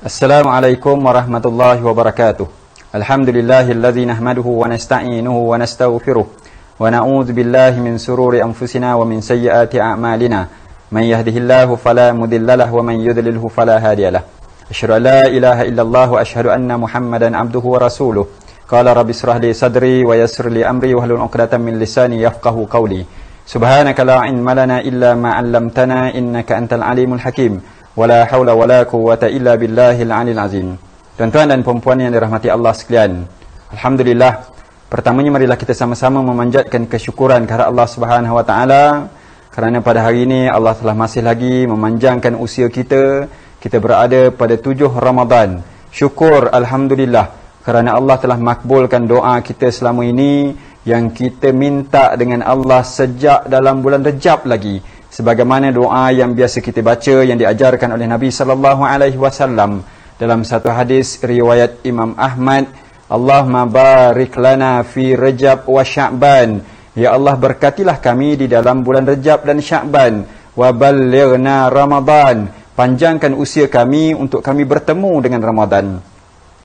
Assalamualaikum warahmatullahi wabarakatuh. Alhamdulillahilladzi nahmaduhu wa nasta'inuhu wa nastaghfiruh wa na'udzu billahi min sururi anfusina wa min sayyiati a'malina. Man yahdihillahu fala mudhillalahu wa man yudlilhu fala hadiyalah. Asyhadu an la ilaha illallah wa asyhadu anna Muhammadan abduhu wa rasuluh. Qala rabbi israh li sadri wa yassir li amri wahlul 'uqdatam min lisani yafqahu qawli. Subhanaka la ilma lana illa ma 'allamtana innaka antal alimul hakim. Wala haula wala quwwata illa billahil aliyil azim. Tuan-tuan dan puan-puan yang dirahmati Allah sekalian, alhamdulillah, pertamanya marilah kita sama-sama memanjatkan kesyukuran kepada Allah Subhanahu wa taala kerana pada hari ini Allah telah masih lagi memanjangkan usia kita. Kita berada pada 7 Ramadan. Syukur alhamdulillah kerana Allah telah makbulkan doa kita selama ini yang kita minta dengan Allah sejak dalam bulan Rejab lagi. Sebagaimana doa yang biasa kita baca yang diajarkan oleh Nabi sallallahu alaihi wasallam dalam satu hadis riwayat Imam Ahmad, Allahumma barik lana fi Rajab wa Sya'ban. Ya Allah, berkatilah kami di dalam bulan Rejab dan Sya'ban. Wa ballighna Ramadan. Panjangkan usia kami untuk kami bertemu dengan Ramadan.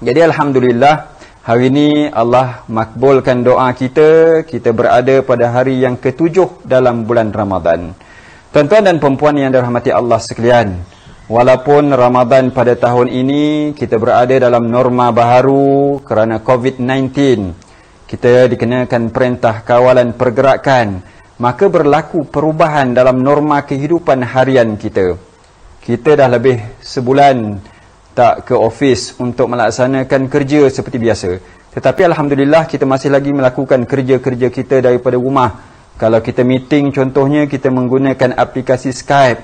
Jadi alhamdulillah, hari ini Allah makbulkan doa kita. Kita berada pada hari yang ke-7 dalam bulan Ramadan. Tuan-tuan dan perempuan yang dirahmati Allah sekalian, walaupun Ramadan pada tahun ini kita berada dalam norma baharu kerana COVID-19, kita dikenakan perintah kawalan pergerakan, maka berlaku perubahan dalam norma kehidupan harian kita. Kita dah lebih sebulan tak ke ofis untuk melaksanakan kerja seperti biasa. Tetapi alhamdulillah kita masih lagi melakukan kerja-kerja kita daripada rumah. Kalau kita meeting contohnya, kita menggunakan aplikasi Skype.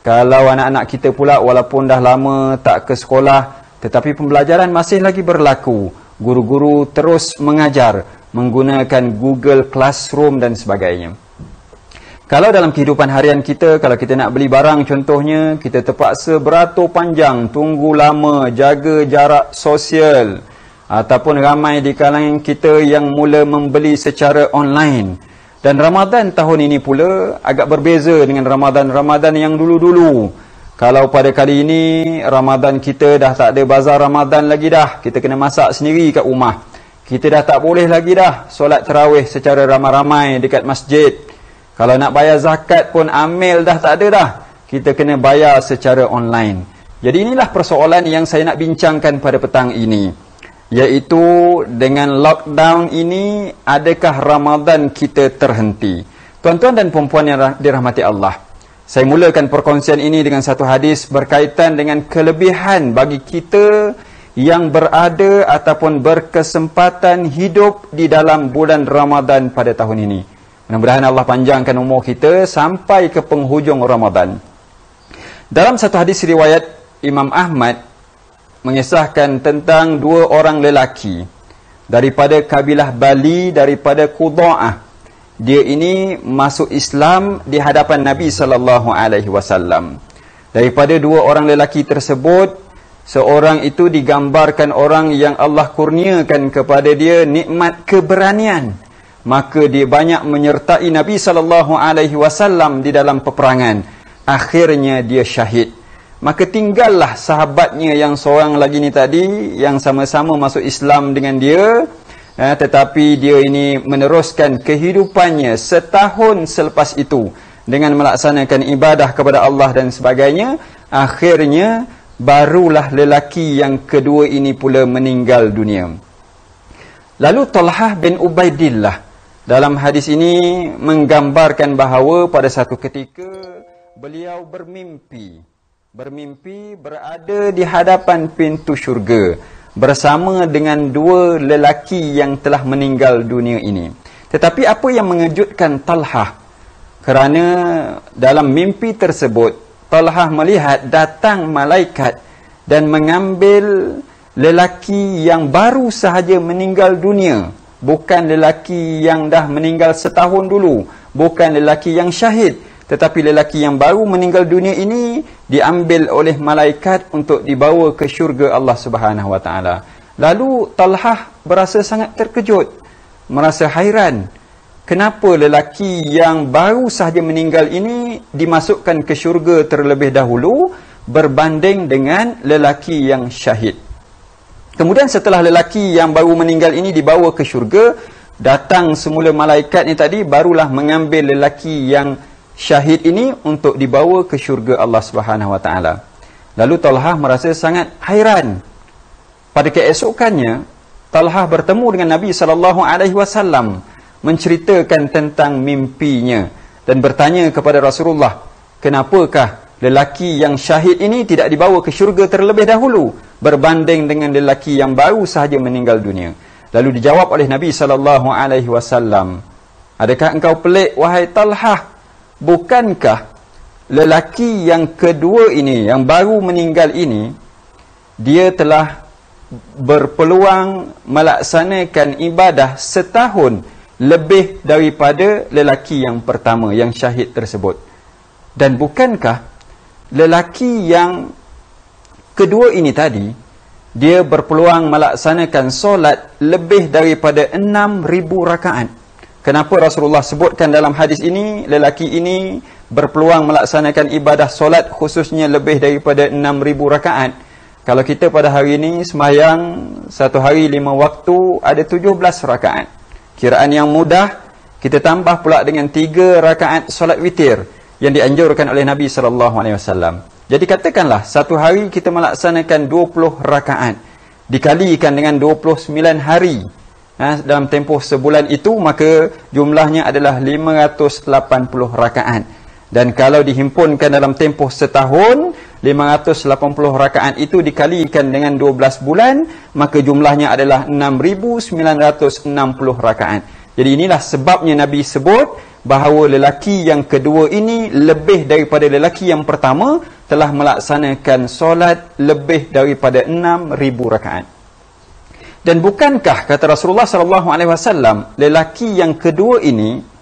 Kalau anak-anak kita pula walaupun dah lama tak ke sekolah, tetapi pembelajaran masih lagi berlaku. Guru-guru terus mengajar menggunakan Google Classroom dan sebagainya. Kalau dalam kehidupan harian kita, kalau kita nak beli barang contohnya, kita terpaksa beratur panjang, tunggu lama, jaga jarak sosial. Ataupun ramai di kalangan kita yang mula membeli secara online. Dan Ramadan tahun ini pula agak berbeza dengan Ramadan yang dulu-dulu. Kalau pada kali ini Ramadan kita dah tak ada bazar Ramadan lagi dah. Kita kena masak sendiri kat rumah. Kita dah tak boleh lagi dah solat tarawih secara ramai-ramai dekat masjid. Kalau nak bayar zakat pun amil dah tak ada dah. Kita kena bayar secara online. Jadi inilah persoalan yang saya nak bincangkan pada petang ini. Iaitu dengan lockdown ini, adakah Ramadan kita terhenti? Tuan-tuan dan perempuan yang dirahmati Allah, saya mulakan perkongsian ini dengan satu hadis berkaitan dengan kelebihan bagi kita yang berada ataupun berkesempatan hidup di dalam bulan Ramadan pada tahun ini. Mudah-mudahan Allah panjangkan umur kita sampai ke penghujung Ramadan. Dalam satu hadis riwayat Imam Ahmad mengisahkan tentang 2 orang lelaki daripada kabilah Bali, daripada Qudha'ah. Dia ini masuk Islam di hadapan Nabi sallallahu alaihi wasallam. Daripada 2 orang lelaki tersebut, seorang itu digambarkan orang yang Allah kurniakan kepada dia nikmat keberanian. Maka dia banyak menyertai Nabi sallallahu alaihi wasallam di dalam peperangan. Akhirnya dia syahid. Maka tinggallah sahabatnya yang seorang lagi ni tadi, yang sama-sama masuk Islam dengan dia, tetapi dia ini meneruskan kehidupannya setahun selepas itu dengan melaksanakan ibadah kepada Allah dan sebagainya. Akhirnya barulah lelaki yang kedua ini pula meninggal dunia. Lalu Talhah bin Ubaidillah dalam hadis ini menggambarkan bahawa pada satu ketika beliau bermimpi berada di hadapan pintu syurga bersama dengan 2 lelaki yang telah meninggal dunia ini. Tetapi apa yang mengejutkan Talhah? Kerana dalam mimpi tersebut, Talhah melihat datang malaikat dan mengambil lelaki yang baru sahaja meninggal dunia. Bukan lelaki yang dah meninggal setahun dulu. Bukan lelaki yang syahid. Tetapi lelaki yang baru meninggal dunia ini diambil oleh malaikat untuk dibawa ke syurga Allah Subhanahu wa taala. Lalu Talhah berasa sangat terkejut, merasa hairan. Kenapa lelaki yang baru sahaja meninggal ini dimasukkan ke syurga terlebih dahulu, berbanding dengan lelaki yang syahid. Kemudian setelah lelaki yang baru meninggal ini dibawa ke syurga, datang semula malaikat ni tadi, barulah mengambil lelaki yang syahid ini untuk dibawa ke syurga Allah Subhanahu Wa Taala. Lalu Talhah merasa sangat hairan. Pada keesokannya, Talhah bertemu dengan Nabi sallallahu alaihi wasallam, menceritakan tentang mimpinya dan bertanya kepada Rasulullah, kenapakah lelaki yang syahid ini tidak dibawa ke syurga terlebih dahulu berbanding dengan lelaki yang baru sahaja meninggal dunia? Lalu dijawab oleh Nabi sallallahu alaihi wasallam, adakah engkau pelik wahai Talhah? Bukankah lelaki yang kedua ini, yang baru meninggal ini, dia telah berpeluang melaksanakan ibadah setahun lebih daripada lelaki yang pertama, yang syahid tersebut. Dan bukankah lelaki yang kedua ini tadi, dia berpeluang melaksanakan solat lebih daripada 6,000 rakaat. Kenapa Rasulullah sebutkan dalam hadis ini, lelaki ini berpeluang melaksanakan ibadah solat khususnya lebih daripada 6,000 rakaat? Kalau kita pada hari ini sembahyang satu hari 5 waktu ada 17 rakaat. Kiraan yang mudah, kita tambah pula dengan 3 rakaat solat witir yang dianjurkan oleh Nabi SAW. Jadi katakanlah satu hari kita melaksanakan 20 rakaat dikalikan dengan 29 hari dalam tempoh sebulan itu, maka jumlahnya adalah 580 rakaat. Dan kalau dihimpunkan dalam tempoh setahun, 580 rakaat itu dikalikan dengan 12 bulan, maka jumlahnya adalah 6,960 rakaat. Jadi inilah sebabnya Nabi sebut bahawa lelaki yang kedua ini lebih daripada lelaki yang pertama telah melaksanakan solat lebih daripada 6,000 rakaat. Dan bukankah, kata Rasulullah SAW, lelaki yang kedua ini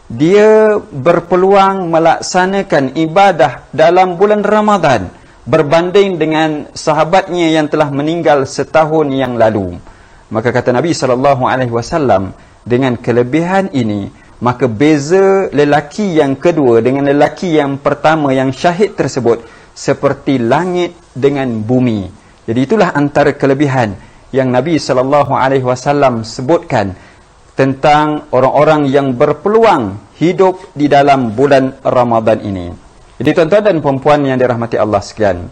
dia berpeluang melaksanakan ibadah dalam bulan Ramadan berbanding dengan sahabatnya yang telah meninggal setahun yang lalu. Maka kata Nabi SAW, dengan kelebihan ini, maka beza lelaki yang kedua dengan lelaki yang pertama yang syahid tersebut seperti langit dengan bumi. Jadi itulah antara kelebihan yang Nabi SAW sebutkan tentang orang-orang yang berpeluang hidup di dalam bulan Ramadan ini. Jadi tuan-tuan dan puan-puan yang dirahmati Allah sekalian,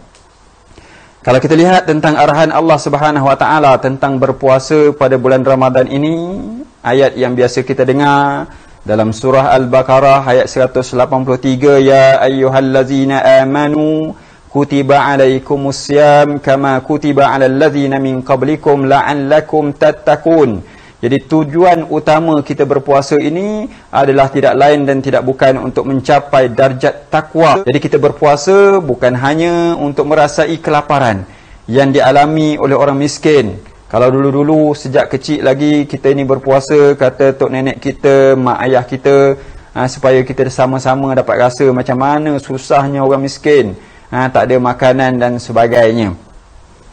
kalau kita lihat tentang arahan Allah Subhanahu Wa Taala tentang berpuasa pada bulan Ramadan ini, ayat yang biasa kita dengar dalam surah Al-Baqarah ayat 183, ya ayyuhallazina amanu kutiba alaikumussyam kama kutiba alal ladzina min qablikum la'allakum tattaqun. Jadi tujuan utama kita berpuasa ini adalah tidak lain dan tidak bukan untuk mencapai darjat takwa. Jadi kita berpuasa bukan hanya untuk merasai kelaparan yang dialami oleh orang miskin. Kalau dulu-dulu sejak kecil lagi kita ini berpuasa, kata tok nenek kita, mak ayah kita, supaya kita sama-sama dapat rasa macam mana susahnya orang miskin, tak ada makanan dan sebagainya.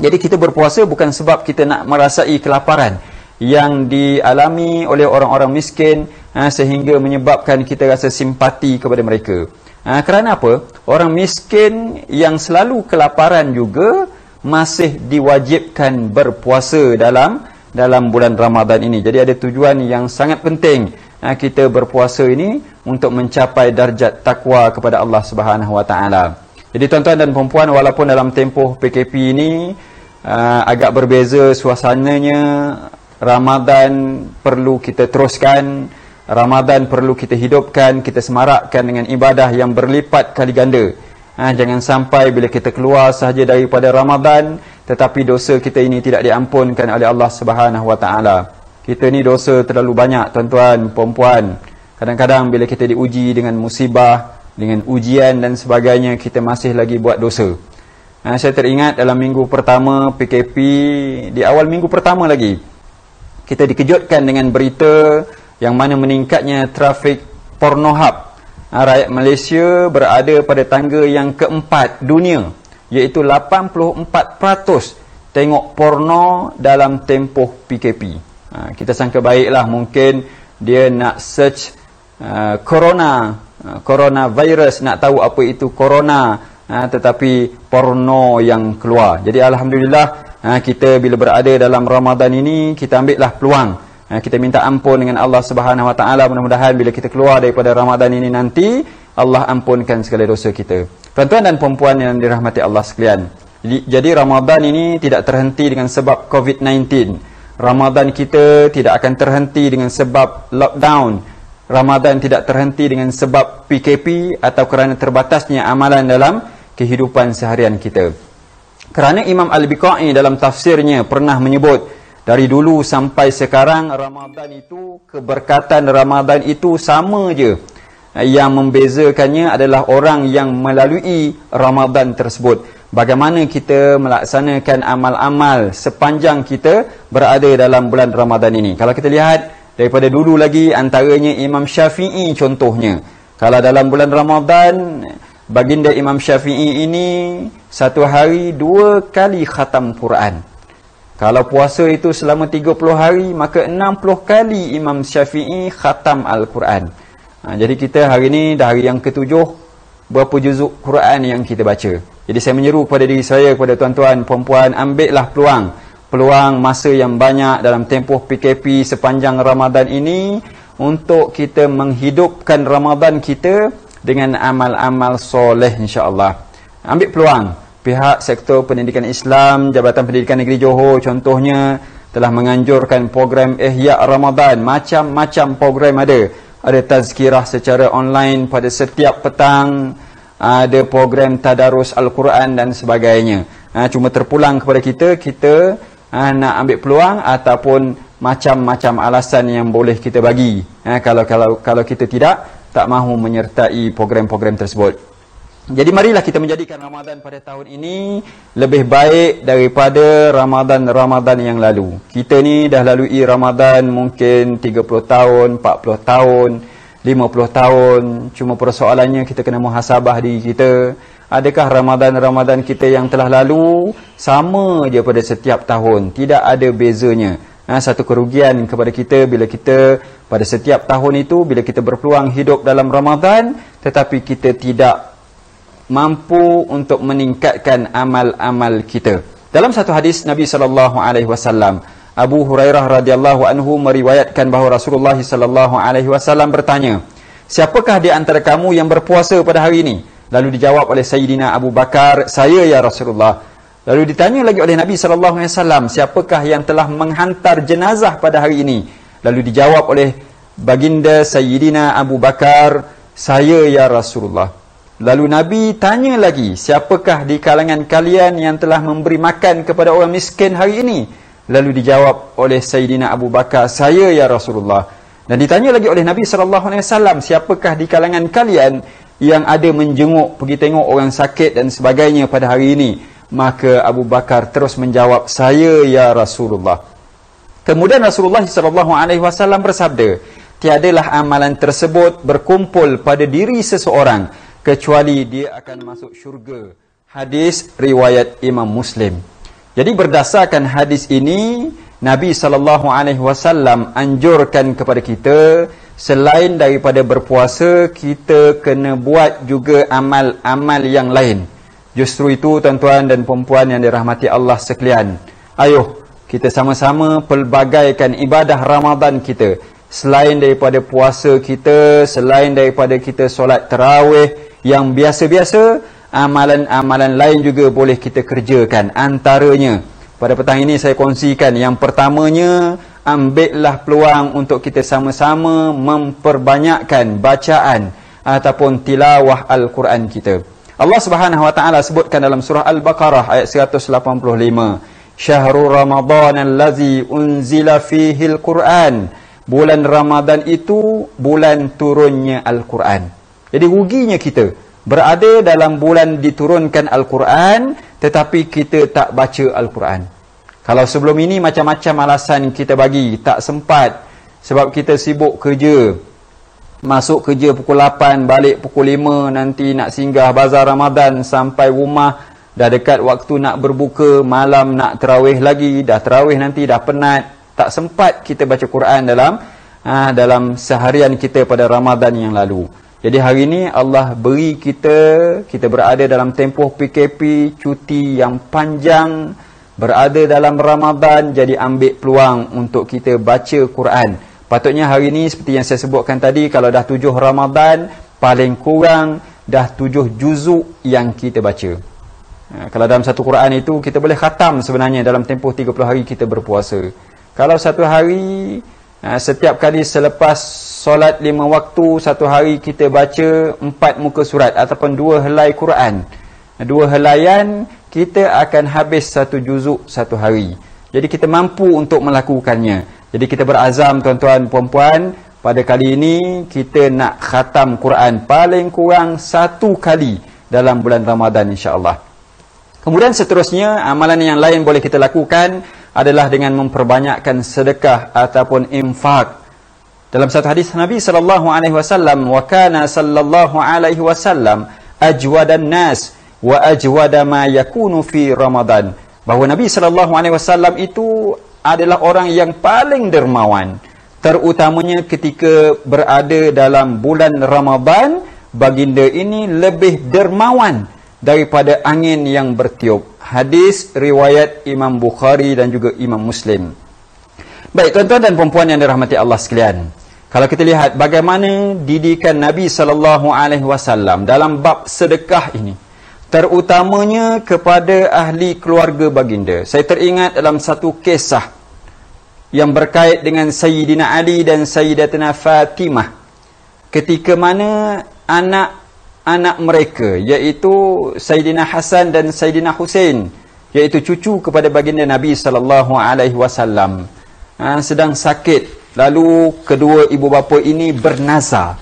Jadi kita berpuasa bukan sebab kita nak merasai kelaparan yang dialami oleh orang-orang miskin, sehingga menyebabkan kita rasa simpati kepada mereka. Kerana apa? Orang miskin yang selalu kelaparan juga masih diwajibkan berpuasa dalam bulan Ramadan ini. Jadi ada tujuan yang sangat penting kita berpuasa ini untuk mencapai darjat takwa kepada Allah Subhanahu Wa Taala. Jadi tuan-tuan dan puan-puan, walaupun dalam tempoh PKP ini agak berbeza suasananya, Ramadan perlu kita teruskan, Ramadan perlu kita hidupkan, kita semarakkan dengan ibadah yang berlipat kali ganda. Jangan sampai bila kita keluar sahaja daripada Ramadan, tetapi dosa kita ini tidak diampunkan oleh Allah Subhanahu Wa Taala. Kita ni dosa terlalu banyak, tuan-tuan, puan-puan. Kadang-kadang bila kita diuji dengan musibah, dengan ujian dan sebagainya, kita masih lagi buat dosa. Saya teringat dalam minggu pertama PKP, di awal minggu pertama lagi, kita dikejutkan dengan berita yang mana meningkatnya trafik Pornhub. Rakyat Malaysia berada pada tangga yang keempat dunia, iaitu 84% tengok porno dalam tempoh PKP. Kita sangka baiklah, mungkin dia nak search coronavirus, nak tahu apa itu corona, tetapi porno yang keluar. Jadi alhamdulillah kita bila berada dalam Ramadan ini, kita ambillah peluang. Kita minta ampun dengan Allah Subhanahu Wa Taala. Mudah-mudahan bila kita keluar daripada Ramadan ini nanti, Allah ampunkan segala dosa kita. Tuan-tuan dan puan-puan yang dirahmati Allah sekalian. Jadi Ramadan ini tidak terhenti dengan sebab COVID-19. Ramadan kita tidak akan terhenti dengan sebab lockdown. Ramadan tidak terhenti dengan sebab PKP atau kerana terbatasnya amalan dalam kehidupan seharian kita. Kerana Imam Al-Biqai dalam tafsirnya pernah menyebut, dari dulu sampai sekarang Ramadan itu, keberkatan Ramadan itu sama je. Yang membezakannya adalah orang yang melalui Ramadan tersebut. Bagaimana kita melaksanakan amal-amal sepanjang kita berada dalam bulan Ramadan ini. Kalau kita lihat daripada dulu lagi, antaranya Imam Syafi'i contohnya. Kalau dalam bulan Ramadan, baginda Imam Syafi'i ini satu hari 2 kali khatam Quran. Kalau puasa itu selama 30 hari, maka 60 kali Imam Syafi'i khatam Al-Quran. Jadi kita hari ini dah hari yang ke-7, berapa juzuk Quran yang kita baca. Jadi saya menyeru kepada diri saya, kepada tuan-tuan, puan-puan, ambillah peluang masa yang banyak dalam tempoh PKP sepanjang Ramadan ini untuk kita menghidupkan Ramadan kita dengan amal-amal soleh, insya-Allah. Ambil peluang. Pihak sektor pendidikan Islam, Jabatan Pendidikan Negeri Johor contohnya telah menganjurkan program Ihya Ramadan. Macam-macam program ada. Ada tazkirah secara online pada setiap petang, ada program tadarus Al-Quran dan sebagainya. Cuma terpulang kepada kita nak ambil peluang ataupun macam-macam alasan yang boleh kita bagi. Kalau kita tak mahu menyertai program-program tersebut. Jadi marilah kita menjadikan Ramadan pada tahun ini lebih baik daripada Ramadan-Ramadan yang lalu. Kita ni dah lalui Ramadan mungkin 30 tahun, 40 tahun, 50 tahun. Cuma persoalannya kita kena muhasabah diri kita. Adakah Ramadan-Ramadan kita yang telah lalu sama je pada setiap tahun? Tidak ada bezanya. Satu kerugian kepada kita bila kita pada setiap tahun itu, bila kita berpeluang hidup dalam Ramadan, tetapi kita tidak mampu untuk meningkatkan amal-amal kita. Dalam satu hadis Nabi SAW, Abu Hurairah radhiyallahu anhu meriwayatkan bahawa Rasulullah SAW bertanya, siapakah di antara kamu yang berpuasa pada hari ini? Lalu dijawab oleh Sayyidina Abu Bakar, saya ya Rasulullah. Lalu ditanya lagi oleh Nabi SAW, siapakah yang telah menghantar jenazah pada hari ini? Lalu dijawab oleh baginda Sayyidina Abu Bakar, saya ya Rasulullah. Lalu Nabi tanya lagi, siapakah di kalangan kalian yang telah memberi makan kepada orang miskin hari ini? Lalu dijawab oleh Sayyidina Abu Bakar, saya ya Rasulullah. Dan ditanya lagi oleh Nabi SAW, siapakah di kalangan kalian yang ada menjenguk, pergi tengok orang sakit dan sebagainya pada hari ini? Maka Abu Bakar terus menjawab, saya ya Rasulullah. Kemudian Rasulullah SAW bersabda, tiadalah amalan tersebut berkumpul pada diri seseorang kecuali dia akan masuk syurga. Hadis riwayat Imam Muslim. Jadi berdasarkan hadis ini, Nabi SAW anjurkan kepada kita, selain daripada berpuasa, kita kena buat juga amal-amal yang lain. Justru itu tuan-tuan dan puan-puan yang dirahmati Allah sekalian, ayuh kita sama-sama pelbagaikan ibadah Ramadan kita. Selain daripada puasa kita, selain daripada kita solat tarawih yang biasa-biasa, amalan-amalan lain juga boleh kita kerjakan. Antaranya, pada petang ini saya kongsikan, yang pertamanya, ambillah peluang untuk kita sama-sama memperbanyakkan bacaan ataupun tilawah Al-Quran kita. Allah Subhanahu Wa Taala sebutkan dalam surah Al-Baqarah ayat 185, Syahrul Ramadan allazi unzila fihi al-Quran. Bulan Ramadan itu bulan turunnya Al-Quran. Jadi ruginya kita berada dalam bulan diturunkan Al-Quran, tetapi kita tak baca Al-Quran. Kalau sebelum ini macam-macam alasan kita bagi, tak sempat sebab kita sibuk kerja. Masuk kerja pukul 8, balik pukul 5, nanti nak singgah bazar Ramadan, sampai rumah dah dekat waktu nak berbuka, malam nak tarawih lagi, dah tarawih nanti dah penat. Tak sempat kita baca Quran dalam seharian kita pada Ramadan yang lalu. Jadi hari ini Allah beri kita berada dalam tempoh PKP, cuti yang panjang, berada dalam Ramadan, jadi ambil peluang untuk kita baca Quran. Patutnya hari ini seperti yang saya sebutkan tadi, kalau dah 7 Ramadan, paling kurang dah 7 juzuk yang kita baca. Kalau dalam satu Quran itu, kita boleh khatam sebenarnya dalam tempoh 30 hari kita berpuasa. Kalau satu hari, setiap kali selepas solat 5 waktu, satu hari kita baca 4 muka surat ataupun 2 helai Quran. 2 helaian, kita akan habis 1 juzuk satu hari. Jadi kita mampu untuk melakukannya. Jadi kita berazam tuan-tuan puan-puan, pada kali ini kita nak khatam Quran paling kurang 1 kali dalam bulan Ramadan, insya-Allah. Kemudian seterusnya, amalan yang lain boleh kita lakukan adalah dengan memperbanyakkan sedekah ataupun infak. Dalam satu hadis Nabi sallallahu alaihi wasallam, wa kana sallallahu alaihi wasallam ajwadan nas wa ajwada ma yakunu fi Ramadan. Bahawa Nabi sallallahu alaihi wasallam itu adalah orang yang paling dermawan, terutamanya ketika berada dalam bulan Ramadan. Baginda ini lebih dermawan daripada angin yang bertiup. Hadis riwayat Imam Bukhari dan juga Imam Muslim. Baik tuan-tuan dan puan-puan yang dirahmati Allah sekalian, kalau kita lihat bagaimana didikan Nabi sallallahu alaihi wasallam dalam bab sedekah ini, terutamanya kepada ahli keluarga baginda. Saya teringat dalam satu kisah yang berkait dengan Sayyidina Ali dan Sayyidatina Fatimah, ketika mana anak mereka, iaitu Sayyidina Hasan dan Sayyidina Husain, iaitu cucu kepada baginda Nabi sallallahu alaihi wasallam, sedang sakit. Lalu kedua ibu bapa ini bernazar,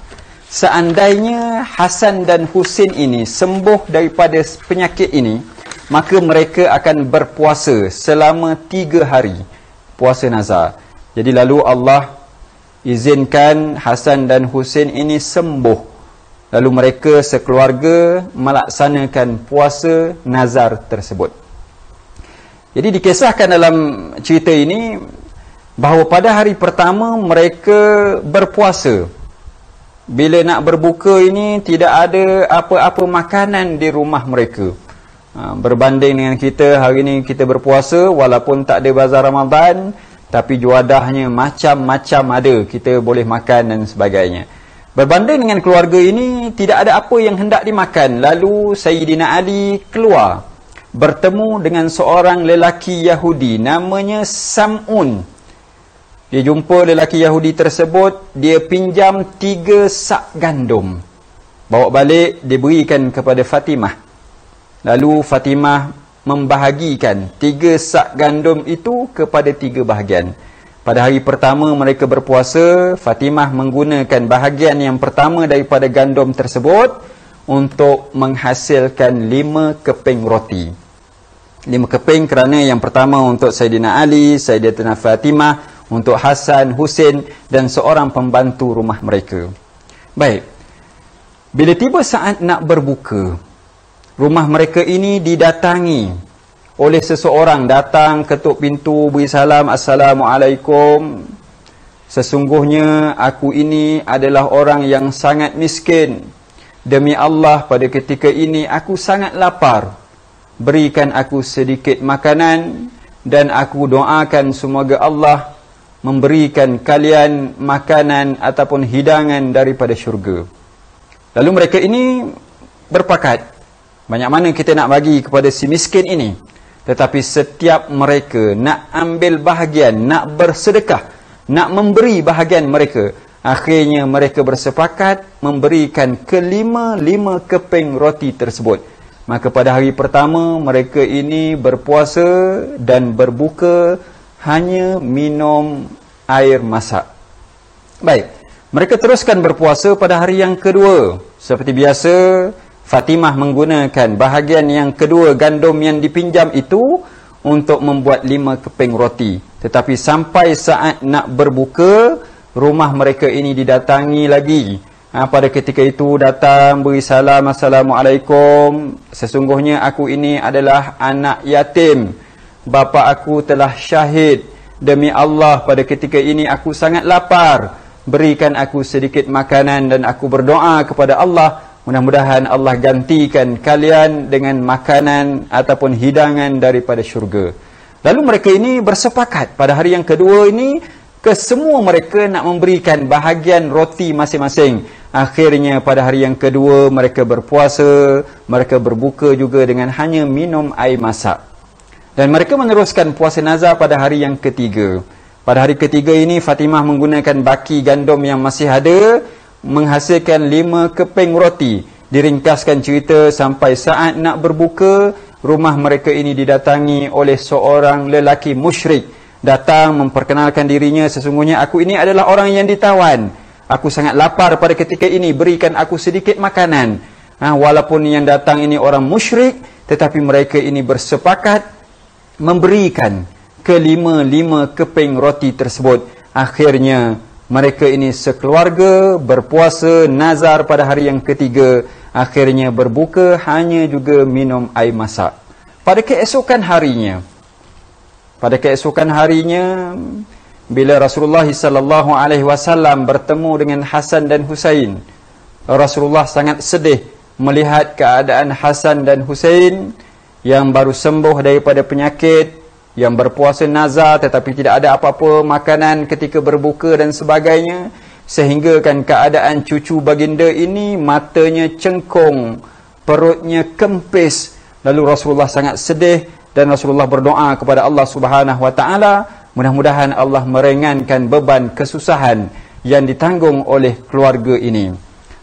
seandainya Hasan dan Husain ini sembuh daripada penyakit ini, maka mereka akan berpuasa selama 3 hari, puasa nazar. Jadi lalu Allah izinkan Hasan dan Husain ini sembuh. Lalu mereka sekeluarga melaksanakan puasa nazar tersebut. Jadi dikisahkan dalam cerita ini bahawa pada hari pertama mereka berpuasa. Bila nak berbuka ini, tidak ada apa-apa makanan di rumah mereka. Berbanding dengan kita, hari ini kita berpuasa, walaupun tak ada bazar Ramadan, tapi juadahnya macam-macam ada, kita boleh makan dan sebagainya. Berbanding dengan keluarga ini, tidak ada apa yang hendak dimakan. Lalu Sayyidina Ali keluar, bertemu dengan seorang lelaki Yahudi, namanya Sam'un. Dia jumpa lelaki Yahudi tersebut, dia pinjam 3 sak gandum. Bawa balik, diberikan kepada Fatimah. Lalu Fatimah membahagikan 3 sak gandum itu kepada 3 bahagian. Pada hari pertama mereka berpuasa, Fatimah menggunakan bahagian yang pertama daripada gandum tersebut untuk menghasilkan 5 keping roti. 5 keping kerana yang pertama untuk Sayyidina Ali, Sayyidatina Fatimah, untuk Hasan, Husain dan seorang pembantu rumah mereka. Baik. Bila tiba saat nak berbuka, rumah mereka ini didatangi oleh seseorang, datang ketuk pintu, beri salam, Assalamualaikum. Sesungguhnya aku ini adalah orang yang sangat miskin. Demi Allah, pada ketika ini aku sangat lapar. Berikan aku sedikit makanan dan aku doakan semoga Allah memberikan kalian makanan ataupun hidangan daripada syurga. Lalu mereka ini berpakat, banyak mana kita nak bagi kepada si miskin ini. Tetapi setiap mereka nak ambil bahagian, nak bersedekah, nak memberi bahagian mereka. Akhirnya mereka bersepakat memberikan ke-5 keping roti tersebut. Maka pada hari pertama mereka ini berpuasa dan berbuka hanya minum air masak. Baik, mereka teruskan berpuasa pada hari yang kedua. Seperti biasa, Fatimah menggunakan bahagian yang kedua gandum yang dipinjam itu untuk membuat 5 keping roti. Tetapi sampai saat nak berbuka, rumah mereka ini didatangi lagi. Pada ketika itu datang beri salam, Assalamualaikum. Sesungguhnya aku ini adalah anak yatim. Bapa aku telah syahid. Demi Allah, pada ketika ini aku sangat lapar. berikan aku sedikit makanan, dan aku berdoa kepada Allah, mudah-mudahan Allah gantikan kalian dengan makanan ataupun hidangan daripada syurga. Lalu mereka ini bersepakat pada hari yang kedua ini, kesemua mereka nak memberikan bahagian roti masing-masing. Akhirnya pada hari yang kedua mereka berpuasa, mereka berbuka juga dengan hanya minum air masak. Dan mereka meneruskan puasa nazar pada hari yang ketiga. Pada hari ketiga ini Fatimah menggunakan baki gandum yang masih ada, menghasilkan 5 keping roti. Diringkaskan cerita sampai saat nak berbuka, rumah mereka ini didatangi oleh seorang lelaki musyrik. Datang memperkenalkan dirinya, sesungguhnya aku ini adalah orang yang ditawan. Aku sangat lapar pada ketika ini, berikan aku sedikit makanan. Walaupun yang datang ini orang musyrik, tetapi mereka ini bersepakat memberikan ke-5 keping roti tersebut. Akhirnya mereka ini sekeluarga berpuasa nazar pada hari yang ketiga. Akhirnya berbuka hanya juga minum air masak. Pada keesokan harinya, bila Rasulullah SAW bertemu dengan Hasan dan Husain, Rasulullah sangat sedih melihat keadaan Hasan dan Husain yang baru sembuh daripada penyakit, yang berpuasa nazar tetapi tidak ada apa-apa makanan ketika berbuka dan sebagainya, sehingga kan keadaan cucu baginda ini matanya cengkung, perutnya kempis. Lalu Rasulullah sangat sedih dan Rasulullah berdoa kepada Allah Subhanahu wa taala, mudah-mudahan Allah meringankan beban kesusahan yang ditanggung oleh keluarga ini.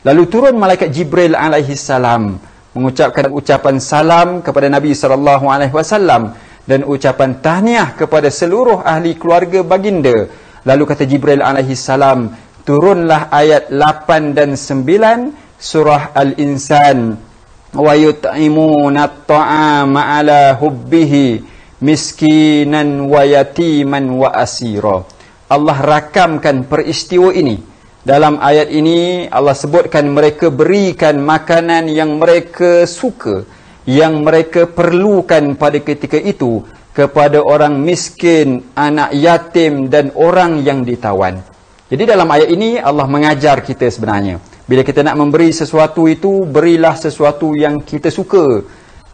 Lalu turun malaikat Jibril alaihi salam mengucapkan ucapan salam kepada Nabi sallallahu alaihi wasallam dan ucapan tahniah kepada seluruh ahli keluarga baginda. Lalu kata Jibril alaihi salam, turunlah ayat 8 dan 9 surah Al-Insan, wa yut'imuna at-ta'ama ala hubbihi miskinan wa yatiman wa asira. Allah rakamkan peristiwa ini. Dalam ayat ini Allah sebutkan mereka berikan makanan yang mereka suka, yang mereka perlukan pada ketika itu kepada orang miskin, anak yatim dan orang yang ditawan. Jadi dalam ayat ini Allah mengajar kita sebenarnya, bila kita nak memberi sesuatu itu, berilah sesuatu yang kita suka,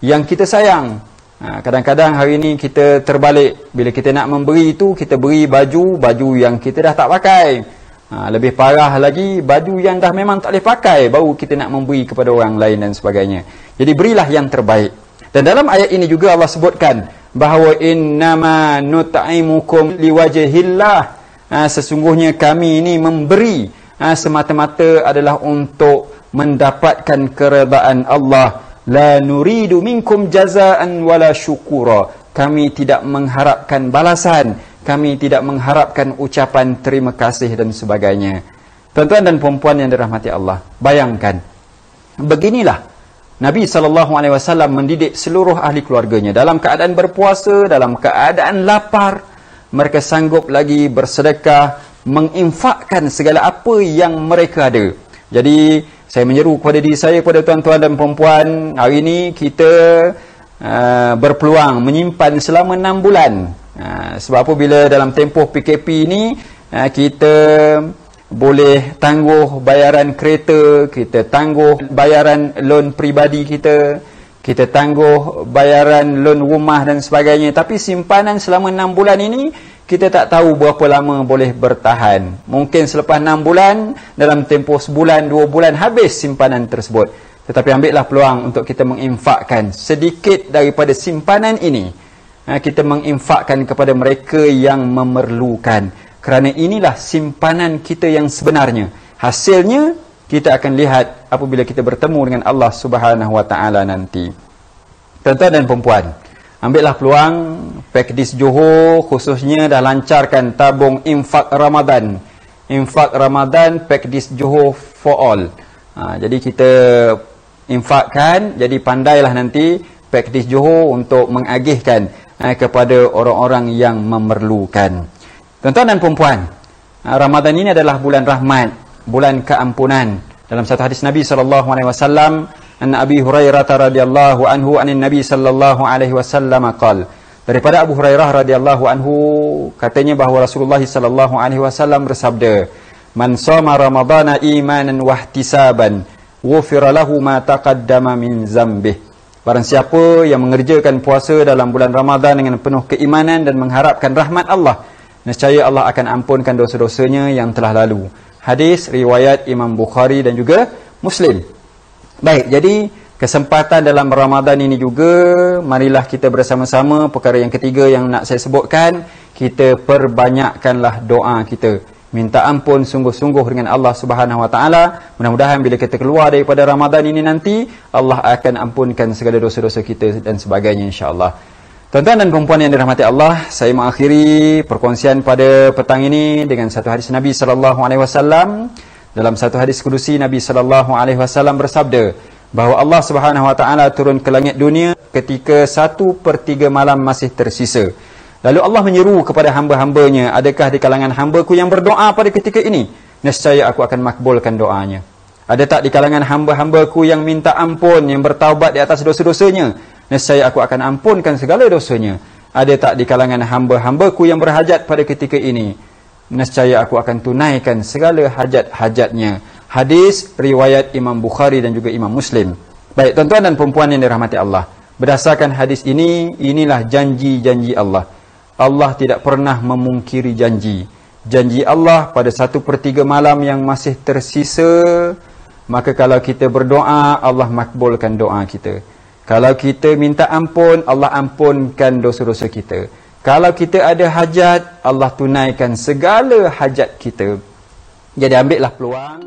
yang kita sayang. Kadang-kadang hari ini kita terbalik, bila kita nak memberi itu, kita beri baju yang kita dah tak pakai. Lebih parah lagi, baju yang dah memang tak boleh pakai, baru kita nak memberi kepada orang lain dan sebagainya. Jadi berilah yang terbaik. Dan dalam ayat ini juga Allah sebutkan bahawa innama nut'imukum liwajhillah, sesungguhnya kami ini memberi semata-mata adalah untuk mendapatkan keredaan Allah. La nuridu minkum jazaan wala syukura, kami tidak mengharapkan balasan, kami tidak mengharapkan ucapan terima kasih dan sebagainya. Tuan-tuan dan puan-puan yang dirahmati Allah, bayangkan, beginilah Nabi SAW mendidik seluruh ahli keluarganya dalam keadaan berpuasa, dalam keadaan lapar. Mereka sanggup lagi bersedekah, menginfakkan segala apa yang mereka ada. Jadi saya menyeru kepada diri saya, kepada tuan-tuan dan puan-puan, hari ini kita berpeluang menyimpan selama 6 bulan. Sebab apa, bila dalam tempoh PKP ini kita boleh tangguh bayaran kereta, kita tangguh bayaran loan peribadi kita tangguh bayaran loan rumah dan sebagainya. Tapi simpanan selama 6 bulan ini, kita tak tahu berapa lama boleh bertahan. Mungkin selepas 6 bulan, dalam tempoh sebulan, 2 bulan, habis simpanan tersebut. Tetapi ambillah peluang untuk kita menginfakkan sedikit daripada simpanan ini. Kita menginfakkan kepada mereka yang memerlukan. Kerana inilah simpanan kita yang sebenarnya. Hasilnya kita akan lihat apabila kita bertemu dengan Allah Subhanahu wa taala nanti. Tuan-tuan dan puan-puan, ambillah peluang. Pakdis Johor khususnya dah lancarkan tabung infak Ramadan. Infak Ramadan Pakdis Johor for all. Jadi kita infakkan, jadi pandailah nanti Pakdis Johor untuk mengagihkan kepada orang-orang yang memerlukan. Tuan-tuan dan puan-puan, Ramadan ini adalah bulan rahmat, bulan keampunan. Dalam satu hadis Nabi SAW, an Abi Hurairah radhiyallahu anhu anin Nabi sallallahu alaihi wasallam qala, daripada Abu Hurairah radhiyallahu anhu, katanya bahawa Rasulullah sallallahu alaihi wasallam bersabda, Man shoma ramadhana imanan wahtisaban ghufira lahu ma taqaddama min zambih. Barang siapa yang mengerjakan puasa dalam bulan Ramadan dengan penuh keimanan dan mengharapkan rahmat Allah, nescaya Allah akan ampunkan dosa-dosanya yang telah lalu. Hadis riwayat Imam Bukhari dan juga Muslim. Baik, jadi kesempatan dalam Ramadan ini juga, marilah kita bersama-sama, perkara yang ketiga yang nak saya sebutkan, kita perbanyakkanlah doa kita. Minta ampun sungguh-sungguh dengan Allah Subhanahu Wa Taala. Mudah-mudahan bila kita keluar daripada Ramadan ini nanti, Allah akan ampunkan segala dosa-dosa kita dan sebagainya, insya-Allah. Tuan-tuan dan perempuan yang dirahmati Allah, saya mengakhiri perkongsian pada petang ini dengan satu hadis Nabi sallallahu alaihi wasallam. Dalam satu hadis kudusi, Nabi sallallahu alaihi wasallam bersabda bahawa Allah Subhanahu Wa Taala turun ke langit dunia ketika 1/3 malam masih tersisa. Lalu Allah menyeru kepada hamba-hambanya, adakah di kalangan hambaku yang berdoa pada ketika ini? Nescaya aku akan makbulkan doanya. Ada tak di kalangan hamba-hambaku yang minta ampun, yang bertaubat di atas dosa-dosanya? Nescaya aku akan ampunkan segala dosanya. Ada tak di kalangan hamba-hambaku yang berhajat pada ketika ini? Nescaya aku akan tunaikan segala hajat-hajatnya. Hadis riwayat Imam Bukhari dan juga Imam Muslim. Baik, tuan-tuan dan perempuan yang dirahmati Allah, berdasarkan hadis ini, inilah janji-janji Allah. Allah tidak pernah memungkiri janji. Janji Allah pada 1/3 malam yang masih tersisa, maka kalau kita berdoa, Allah makbulkan doa kita. Kalau kita minta ampun, Allah ampunkan dosa-dosa kita. Kalau kita ada hajat, Allah tunaikan segala hajat kita. Jadi ambillah peluang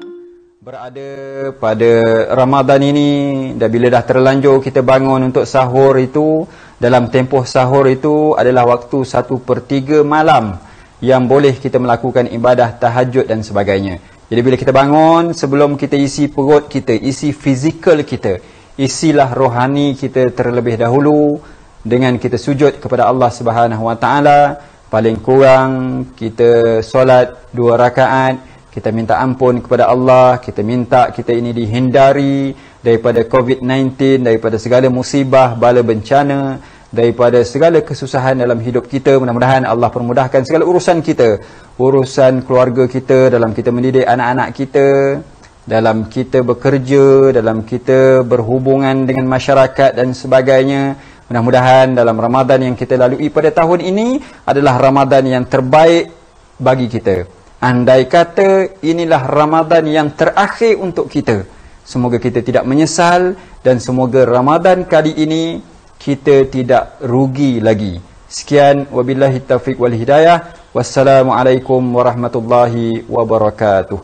berada pada Ramadan ini, dan bila dah terlanjur kita bangun untuk sahur itu, dalam tempoh sahur itu adalah waktu 1/3 malam yang boleh kita melakukan ibadah tahajud dan sebagainya. Jadi bila kita bangun, sebelum kita isi perut kita, isi fizikal kita, isilah rohani kita terlebih dahulu dengan kita sujud kepada Allah Subhanahu Wa Taala. Paling kurang kita solat 2 rakaat, kita minta ampun kepada Allah, kita minta kita ini dihindari daripada COVID-19, daripada segala musibah, bala bencana, daripada segala kesusahan dalam hidup kita. Mudah-mudahan Allah permudahkan segala urusan kita, urusan keluarga kita, dalam kita mendidik anak-anak kita, dalam kita bekerja, dalam kita berhubungan dengan masyarakat dan sebagainya. Mudah-mudahan dalam Ramadan yang kita lalui pada tahun ini adalah Ramadan yang terbaik bagi kita. Andai kata inilah Ramadan yang terakhir untuk kita, semoga kita tidak menyesal, dan semoga Ramadan kali ini kita tidak rugi lagi. Sekian, wabillahi taufiq wal hidayah. Wassalamualaikum warahmatullahi wabarakatuh.